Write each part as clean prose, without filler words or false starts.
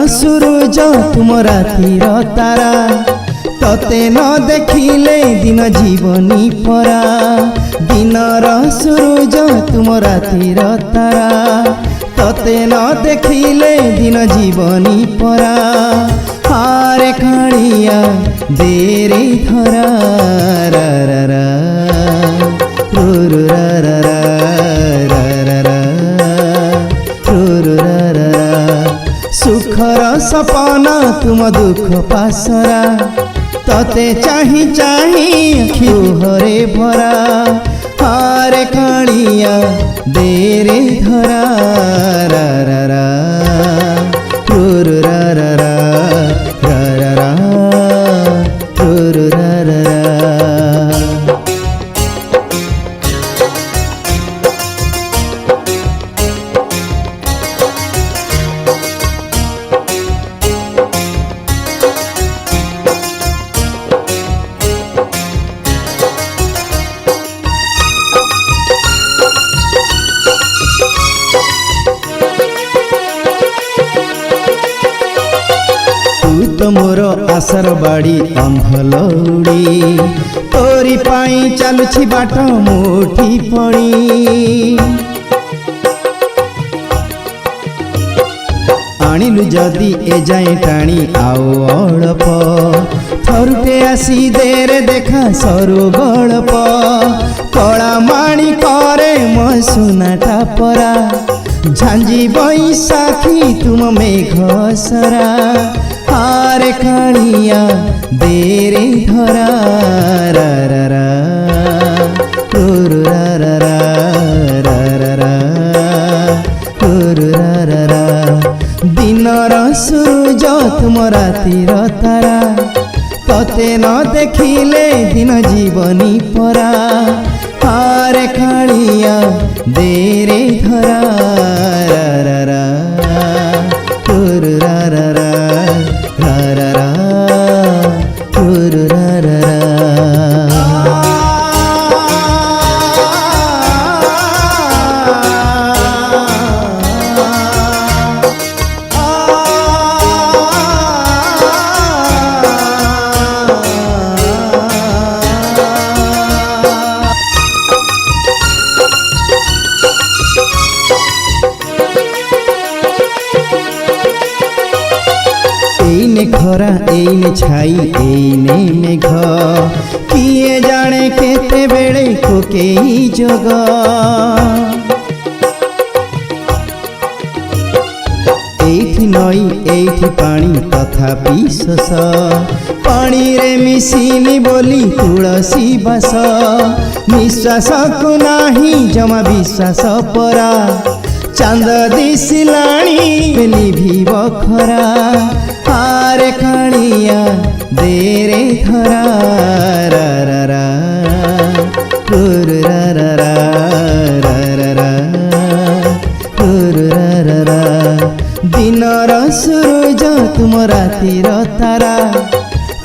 सूरज तुम रातिर तारा तते न देखिले दिन जीवनी परा। दिनर सूरज तुम रातिर तारा तते न देखिले दिन जीवनी परा। हारे कालिया देरे धरा रा रा रा रू रू रा रा रा रा रा रू रू रा रा रा। सुखर सपना तुम दुख पासरा तते चाही चाही अखिहरे भरा। हारे कालिया देरे धरा रा रा रा रू रू रा रा रा रा रा रा रू रू रा रा रा। तो मोर आशर बाड़ी अंधलौड़ी तोरी पाई चलुछि बाट मुठी पड़ी। आनिलु जदि ए जाए टाणी आओ अल्प थरुटे आसी देरे देखा सरू गल्प। कला माणी करे मो सुनाटा परा झांझी बैसाखी तुम मेघ सरा। हारे कालिया देरे धरा रा रा रा रू रू रा रा रा रा रा रा रू रू रा रा रा। दिनर सूरज तुम रातिर तारा तते न देखिले दिन जीवनी परा। हारे कालिया देरे धरा रा रा रा रू रू रा रा रा रा रा रा रू रू रा रा रा। एने खरा एने छाई एने मेघ किए जाने केते बेले कोकेई जग। एठी नई एठी पानी तथापि शोष पानी रे मिसिनी बोली तुलसी बास। निश्वास को नाही जमा विश्वास परा चांद दिसिलाणी लिभिब खरा। हारे कालिया देरे धरा रा रा रा रू रू रा रा रा रा रा रा रू रू रा रा रा। दिनर सूरज तुम रातिर तारा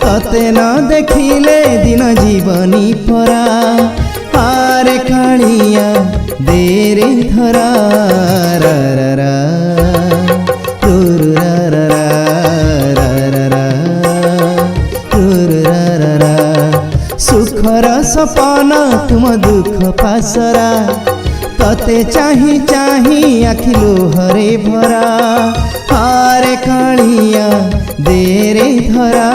तते न देखिले दिन जीवनी परा। हारे कालिया देरे धरा रा रा रा रू रू रा रा रा रा रा रू रू रा रा रा। सुखर सपना तुम दुख पासरा तते चाही चाही आखिलो हरे भरा। हारे कालिया देरे धरा